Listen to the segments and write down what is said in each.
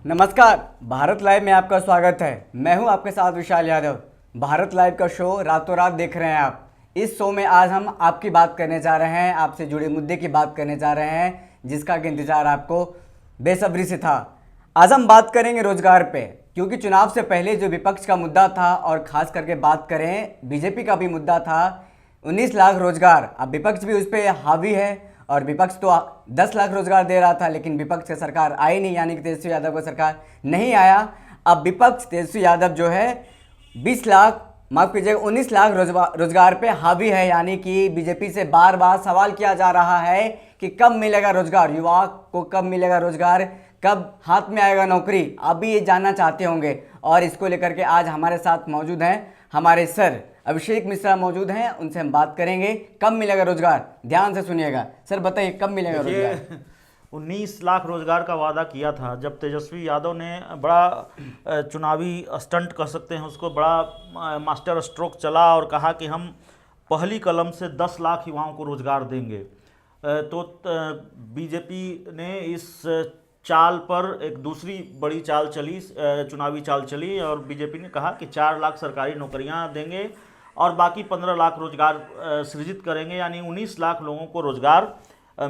नमस्कार, भारत लाइव में आपका स्वागत है। मैं हूं आपके साथ विशाल यादव। भारत लाइव का शो रातों रात देख रहे हैं आप। इस शो में आज हम आपकी बात करने जा रहे हैं, आपसे जुड़े मुद्दे की बात करने जा रहे हैं, जिसका कि इंतजार आपको बेसब्री से था। आज हम बात करेंगे रोजगार पे, क्योंकि चुनाव से पहले जो विपक्ष का मुद्दा था और खास करके बात करें बीजेपी का भी मुद्दा था 19 लाख रोजगार। अब विपक्ष भी उस पर हावी है और विपक्ष तो 10 लाख रोजगार दे रहा था, लेकिन विपक्ष की सरकार आई नहीं, यानी कि तेजस्वी यादव का सरकार नहीं आया। अब विपक्ष तेजस्वी यादव जो है 20 लाख माफ कीजिएगा 19 लाख रोजगार पे हावी है, यानी कि बीजेपी से बार बार सवाल किया जा रहा है कि कब मिलेगा रोजगार, युवा को कब मिलेगा रोजगार, कब हाथ में आएगा नौकरी। आप भी ये जानना चाहते होंगे और इसको लेकर के आज हमारे साथ मौजूद हैं हमारे सर अभिषेक मिश्रा मौजूद हैं। उनसे हम बात करेंगे कब मिलेगा रोजगार। ध्यान से सुनिएगा सर, बताइए कब मिलेगा रोजगार। 19 लाख रोजगार का वादा किया था जब तेजस्वी यादव ने बड़ा चुनावी स्टंट कर सकते हैं उसको, बड़ा मास्टर स्ट्रोक चला और कहा कि हम पहली कलम से 10 लाख युवाओं को रोजगार देंगे। तो बीजेपी ने इस चाल पर एक दूसरी बड़ी चाल चली, चुनावी चाल चली और बीजेपी ने कहा कि 4 लाख सरकारी नौकरियां देंगे और बाकी 15 लाख रोजगार सृजित करेंगे, यानी 19 लाख लोगों को रोजगार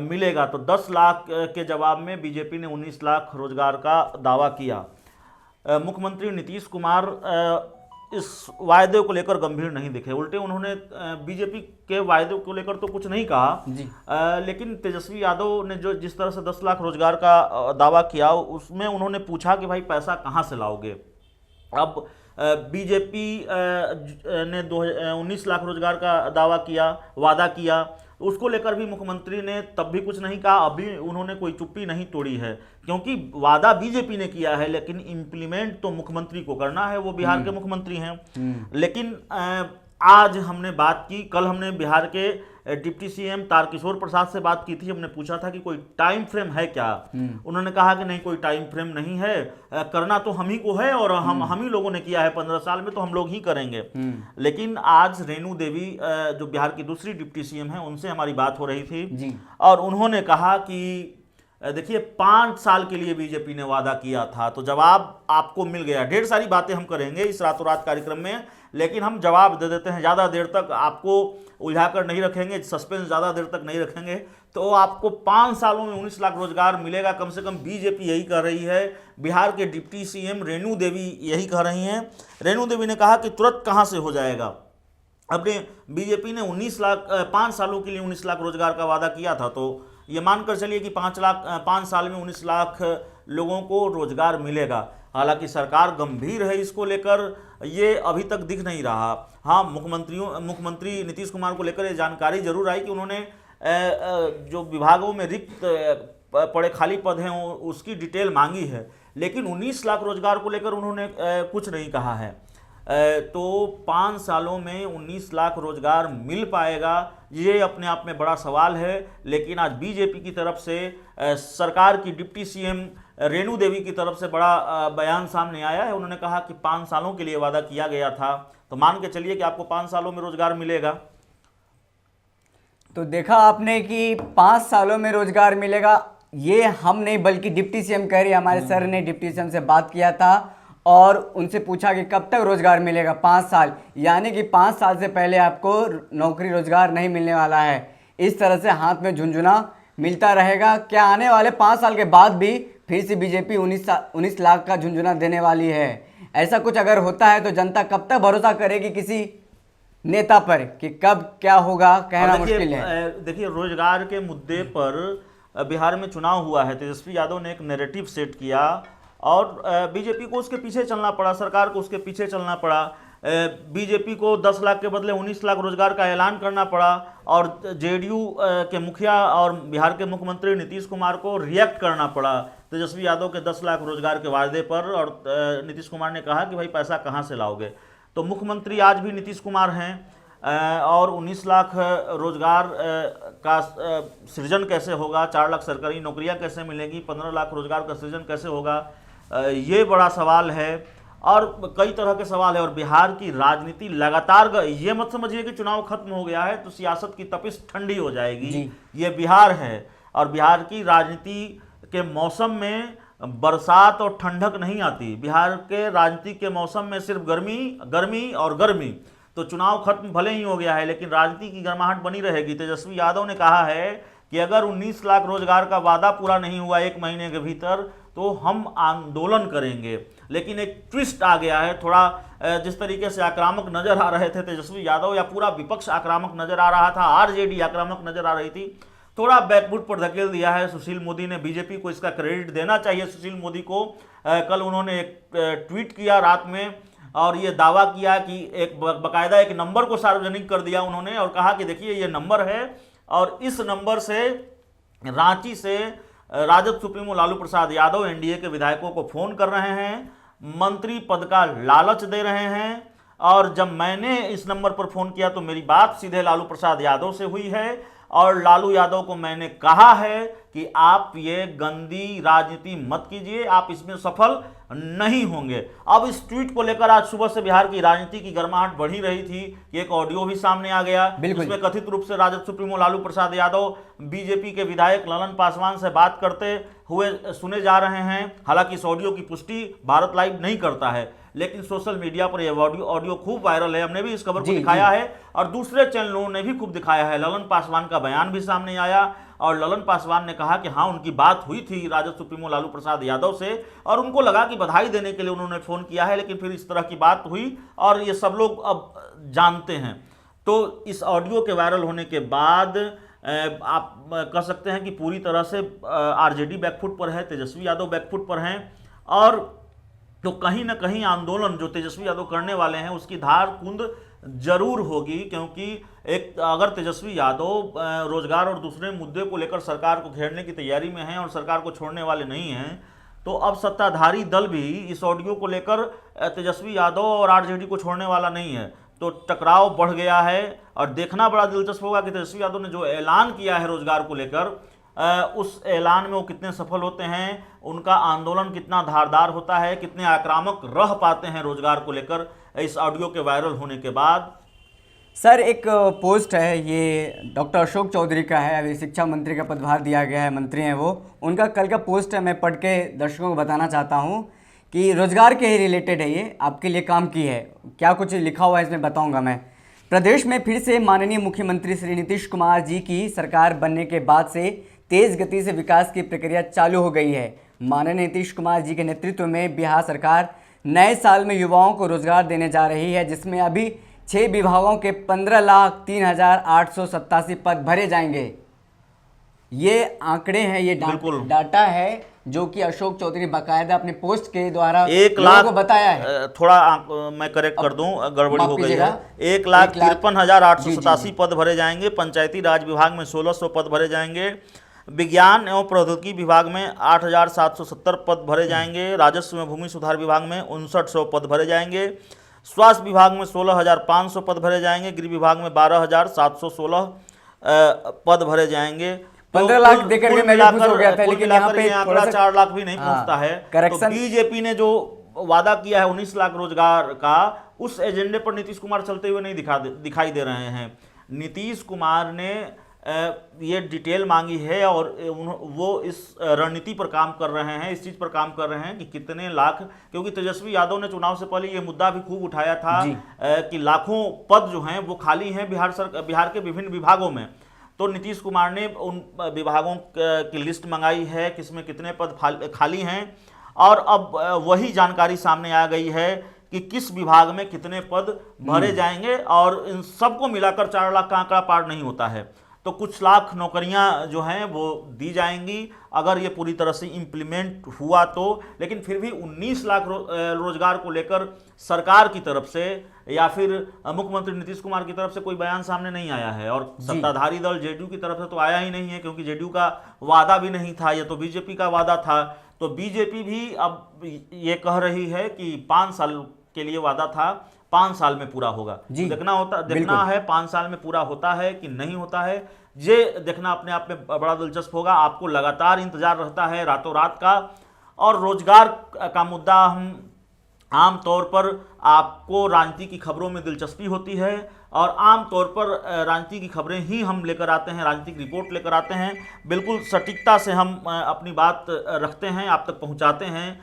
मिलेगा। तो 10 लाख के जवाब में बीजेपी ने 19 लाख रोजगार का दावा किया। मुख्यमंत्री नीतीश कुमार इस वायदे को लेकर गंभीर नहीं दिखे, उल्टे उन्होंने बीजेपी के वायदे को लेकर तो कुछ नहीं कहा, लेकिन तेजस्वी यादव ने जो जिस तरह से 10 लाख रोजगार का दावा किया उसमें उन्होंने पूछा कि भाई पैसा कहाँ से लाओगे। अब बीजेपी ने 19 लाख रोजगार का दावा किया, वादा किया, उसको लेकर भी मुख्यमंत्री ने तब भी कुछ नहीं कहा। अभी उन्होंने कोई चुप्पी नहीं तोड़ी है, क्योंकि वादा बीजेपी ने किया है लेकिन इम्प्लीमेंट तो मुख्यमंत्री को करना है, वो बिहार के मुख्यमंत्री हैं। लेकिन आज हमने बात की, कल हमने बिहार के डिप्टी सीएम तारकिशोर प्रसाद से बात की थी। हमने पूछा था कि कोई टाइम फ्रेम है क्या। उन्होंने कहा कि नहीं, कोई टाइम फ्रेम नहीं है, करना तो हम ही को है और हम ही लोगों ने किया है 15 साल में, तो हम लोग ही करेंगे। लेकिन आज रेणु देवी जो बिहार की दूसरी डिप्टी सीएम है, उनसे हमारी बात हो रही थी और उन्होंने कहा कि देखिए 5 साल के लिए बीजेपी ने वादा किया था, तो जवाब आपको मिल गया। ढेर सारी बातें हम करेंगे इस रातों रात कार्यक्रम में, लेकिन हम जवाब दे देते हैं। ज़्यादा देर तक आपको उलझाकर नहीं रखेंगे, सस्पेंस ज़्यादा देर तक नहीं रखेंगे। तो आपको 5 सालों में 19 लाख रोजगार मिलेगा, कम से कम बीजेपी यही कह रही है। बिहार के डिप्टी सीएम रेणु देवी यही कह रही हैं। रेणु देवी ने कहा कि तुरंत कहाँ से हो जाएगा। अपने बीजेपी ने 5 सालों के लिए 19 लाख रोजगार का वादा किया था, तो ये मानकर चलिए कि 5 साल में 19 लाख लोगों को रोजगार मिलेगा। हालांकि सरकार गंभीर है इसको लेकर, ये अभी तक दिख नहीं रहा। हाँ, मुख्यमंत्री नीतीश कुमार को लेकर ये जानकारी जरूर आई कि उन्होंने जो विभागों में रिक्त पड़े खाली पद हैं उसकी डिटेल मांगी है, लेकिन 19 लाख रोजगार को लेकर उन्होंने कुछ नहीं कहा है। तो 5 सालों में 19 लाख रोजगार मिल पाएगा, ये अपने आप में बड़ा सवाल है। लेकिन आज बीजेपी की तरफ से, सरकार की डिप्टी सीएम रेणु देवी की तरफ से बड़ा बयान सामने आया है। उन्होंने कहा कि 5 सालों के लिए वादा किया गया था, तो मान के चलिए कि आपको 5 सालों में रोजगार मिलेगा। तो देखा आपने कि 5 सालों में रोजगार मिलेगा, ये हम नहीं बल्कि डिप्टी सीएम कह रही है। हमारे सर ने डिप्टी सीएम से बात किया था और उनसे पूछा कि कब तक रोजगार मिलेगा। 5 साल, यानी कि 5 साल से पहले आपको नौकरी रोजगार नहीं मिलने वाला है। इस तरह से हाथ में झुंझुना मिलता रहेगा। क्या आने वाले 5 साल के बाद भी फिर से बीजेपी 19 लाख का झुंझुना देने वाली है? ऐसा कुछ अगर होता है तो जनता कब तक भरोसा करेगी किसी नेता पर कि कब क्या होगा, कहना मुश्किल है। देखिए, रोजगार के मुद्दे पर बिहार में चुनाव हुआ है, तेजस्वी यादव ने एक नैरेटिव सेट किया और बीजेपी को उसके पीछे चलना पड़ा, सरकार को उसके पीछे चलना पड़ा। बीजेपी को 10 लाख के बदले 19 लाख रोजगार का ऐलान करना पड़ा और जेडीयू के मुखिया और बिहार के मुख्यमंत्री नीतीश कुमार को रिएक्ट करना पड़ा तेजस्वी यादव के 10 लाख रोजगार के वायदे पर। और नीतीश कुमार ने कहा कि भाई पैसा कहाँ से लाओगे। तो मुख्यमंत्री आज भी नीतीश कुमार हैं और 19 लाख रोजगार का सृजन कैसे होगा, 4 लाख सरकारी नौकरियां कैसे मिलेंगी, 15 लाख रोजगार का सृजन कैसे होगा, ये बड़ा सवाल है और कई तरह के सवाल है। और बिहार की राजनीति लगातार, ये मत समझिए कि चुनाव खत्म हो गया है तो सियासत की तपिश ठंडी हो जाएगी। ये बिहार है और बिहार की राजनीति के मौसम में बरसात और ठंडक नहीं आती। बिहार के राजनीति के मौसम में सिर्फ गर्मी गर्मी और गर्मी। तो चुनाव खत्म भले ही हो गया है, लेकिन राजनीति की गर्माहट बनी रहेगी। तेजस्वी यादव ने कहा है कि अगर 19 लाख रोजगार का वादा पूरा नहीं हुआ 1 महीने के भीतर तो हम आंदोलन करेंगे। लेकिन एक ट्विस्ट आ गया है, थोड़ा जिस तरीके से आक्रामक नजर आ रहे थे तेजस्वी यादव, या पूरा विपक्ष आक्रामक नजर आ रहा था, आरजेडी आक्रामक नजर आ रही थी, थोड़ा बैकफुट पर धकेल दिया है सुशील मोदी ने। बीजेपी को इसका क्रेडिट देना चाहिए सुशील मोदी को। कल उन्होंने एक ट्वीट किया रात में और ये दावा किया कि एक बाकायदा एक नंबर को सार्वजनिक कर दिया उन्होंने और कहा कि देखिए ये नंबर है और इस नंबर से रांची से राजद सुप्रीमो लालू प्रसाद यादव एनडीए के विधायकों को फोन कर रहे हैं, मंत्री पद का लालच दे रहे हैं। और जब मैंने इस नंबर पर फोन किया तो मेरी बात सीधे लालू प्रसाद यादव से हुई है और लालू यादव को मैंने कहा है कि आप ये गंदी राजनीति मत कीजिए, आप इसमें सफल नहीं होंगे। अब इस ट्वीट को लेकर आज सुबह से बिहार की राजनीति की गर्माहट बढ़ी रही थी कि एक ऑडियो भी सामने आ गया जिसमें कथित रूप से राजद सुप्रीमो लालू प्रसाद यादव बीजेपी के विधायक ललन पासवान से बात करते हुए सुने जा रहे हैं। हालांकि इस ऑडियो की पुष्टि भारत लाइव नहीं करता है, लेकिन सोशल मीडिया पर यह ऑडियो खूब वायरल है। हमने भी इस खबर को दिखाया है और दूसरे चैनलों ने भी खूब दिखाया है। ललन पासवान का बयान भी सामने आया और ललन पासवान ने कहा कि हाँ उनकी बात हुई थी राजद सुप्रीमो लालू प्रसाद यादव से और उनको लगा कि बधाई देने के लिए उन्होंने फोन किया है, लेकिन फिर इस तरह की बात हुई और ये सब लोग अब जानते हैं। तो इस ऑडियो के वायरल होने के बाद आप कह सकते हैं कि पूरी तरह से आरजेडी बैकफुट पर है, तेजस्वी यादव बैकफुट पर हैं और तो कहीं ना कहीं आंदोलन जो तेजस्वी यादव करने वाले हैं उसकी धार कुंद जरूर होगी। क्योंकि एक अगर तेजस्वी यादव रोजगार और दूसरे मुद्दे को लेकर सरकार को घेरने की तैयारी में हैं और सरकार को छोड़ने वाले नहीं हैं, तो अब सत्ताधारी दल भी इस ऑडियो को लेकर तेजस्वी यादव और आरजेडी को छोड़ने वाला नहीं है। तो टकराव बढ़ गया है और देखना बड़ा दिलचस्प होगा कि तेजस्वी यादव ने जो ऐलान किया है रोजगार को लेकर उस ऐलान में वो कितने सफल होते हैं, उनका आंदोलन कितना धारदार होता है, कितने आक्रामक रह पाते हैं रोजगार को लेकर इस ऑडियो के वायरल होने के बाद। सर एक पोस्ट है, ये डॉक्टर अशोक चौधरी का है, अभी शिक्षा मंत्री का पदभार दिया गया है, मंत्री हैं वो, उनका कल का पोस्ट है, मैं पढ़ के दर्शकों को बताना चाहता हूँ कि रोजगार के ही रिलेटेड है, ये आपके लिए काम की है। क्या कुछ लिखा हुआ है इसमें बताऊँगा मैं। प्रदेश में फिर से माननीय मुख्यमंत्री श्री नीतीश कुमार जी की सरकार बनने के बाद से तेज गति से विकास की प्रक्रिया चालू हो गई है। माननीय नीतीश कुमार जी के नेतृत्व में बिहार सरकार नए साल में युवाओं को रोजगार देने जा रही है, जिसमें अभी 6 विभागों के 15,03,887 पद भरे जाएंगे। ये आंकड़े हैं, ये डाटा है जो कि अशोक चौधरी बाकायदा अपने पोस्ट के द्वारा 1 लाख को बताया है। थोड़ा मैं करेक्ट कर दूं, गड़बड़ी हो गई है। 1,53,887 पद भरे जाएंगे। पंचायती राज विभाग में 1,600 पद भरे जाएंगे। विज्ञान एवं प्रौद्योगिकी विभाग में 8,770 पद भरे जाएंगे। राजस्व एवं भूमि सुधार विभाग में 5,900 पद भरे जाएंगे। स्वास्थ्य विभाग में 16,500 पद भरे जाएंगे। गृह विभाग में 12,716 पद भरे जाएंगे। 15 लाख देकर के मैं खुश हो गया था, लेकिन यहाँ पे आंकड़ा 4 लाख भी नहीं पहुंचता है। तो बीजेपी ने जो वादा किया है 19 लाख रोजगार का, उस एजेंडे पर नीतीश कुमार चलते हुए नहीं दिखाई दे रहे हैं। नीतीश कुमार ने ये डिटेल मांगी है और वो इस रणनीति पर काम कर रहे हैं, इस चीज़ पर काम कर रहे हैं कि कितने लाख, क्योंकि तेजस्वी यादव ने चुनाव से पहले ये मुद्दा भी खूब उठाया था कि लाखों पद जो हैं वो खाली हैं बिहार के विभिन्न विभागों में। तो नीतीश कुमार ने उन विभागों की लिस्ट मंगाई है किसमें कितने पद खाली हैं और अब वही जानकारी सामने आ गई है कि किस विभाग में कितने पद भरे जाएंगे और इन सबको मिलाकर 4 लाख का आंकड़ा पार नहीं होता है। तो कुछ लाख नौकरियां जो हैं वो दी जाएंगी अगर ये पूरी तरह से इम्प्लीमेंट हुआ तो। लेकिन फिर भी 19 लाख रोजगार को लेकर सरकार की तरफ से या फिर मुख्यमंत्री नीतीश कुमार की तरफ से कोई बयान सामने नहीं आया है और सत्ताधारी दल जेडीयू की तरफ से तो आया ही नहीं है, क्योंकि जेडीयू का वादा भी नहीं था, ये तो बीजेपी का वादा था। तो बीजेपी भी अब ये कह रही है कि 5 साल के लिए वादा था, 5 साल में पूरा होगा। देखना है 5 साल में पूरा होता है कि नहीं होता है, ये देखना अपने आप में बड़ा दिलचस्प होगा। आपको लगातार इंतजार रहता है रातों रात का। और रोजगार का मुद्दा हम आम तौर पर आपको राजनीति की खबरों में दिलचस्पी होती है और आम तौर पर राजनीति की खबरें ही हम लेकर आते हैं, राजनीतिक रिपोर्ट लेकर आते हैं। बिल्कुल सटीकता से हम अपनी बात रखते हैं, आप तक पहुंचाते हैं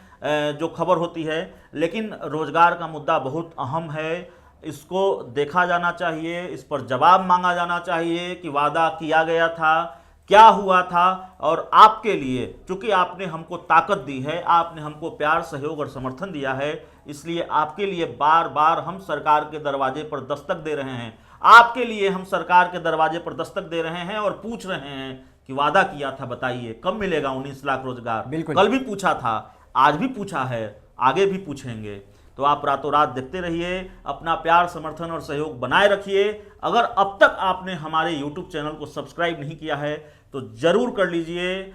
जो खबर होती है। लेकिन रोजगार का मुद्दा बहुत अहम है, इसको देखा जाना चाहिए, इस पर जवाब मांगा जाना चाहिए कि वादा किया गया था, क्या हुआ था। और आपके लिए, चूंकि आपने हमको ताकत दी है, आपने हमको प्यार, सहयोग और समर्थन दिया है, इसलिए आपके लिए बार बार हम सरकार के दरवाजे पर दस्तक दे रहे हैं। आपके लिए हम सरकार के दरवाजे पर दस्तक दे रहे हैं और पूछ रहे हैं कि वादा किया था, बताइए कब मिलेगा 19 लाख रोजगार। बिल्कुल। कल भी पूछा था, आज भी पूछा है, आगे भी पूछेंगे। तो आप रातों रात देखते रहिए, अपना प्यार, समर्थन और सहयोग बनाए रखिए। अगर अब तक आपने हमारे YouTube चैनल को सब्सक्राइब नहीं किया है तो जरूर कर लीजिए।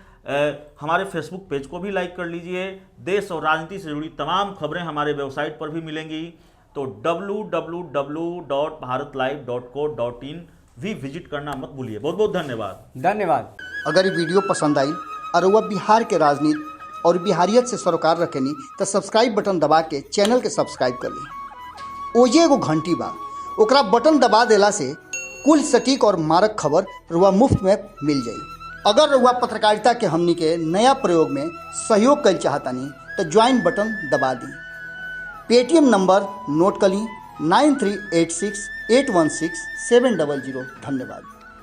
हमारे फेसबुक पेज को भी लाइक कर लीजिए। देश और राजनीति से जुड़ी तमाम खबरें हमारे वेबसाइट पर भी मिलेंगी, तो www.bharatlive.co.in भी विजिट करना मत भूलिए। बहुत बहुत धन्यवाद। धन्यवाद। अगर ये वीडियो पसंद आई और वह बिहार के राजनीति और बिहारियत से सरोकार रखेनी तो सब्सक्राइब बटन दबा के चैनल के सब्सक्राइब कर ली। ओजे एगो घंटी बा, ओकरा बटन दबा देला से कुल सटीक और मारक खबर रुआ मुफ्त में मिल जाई। अगर रुआ पत्रकारिता के हमनी के नया प्रयोग में सहयोग कर चाहतानी तो ज्वाइन बटन दबा दी। पेटीएम नंबर नोट कर ली 9386816700। धन्यवाद।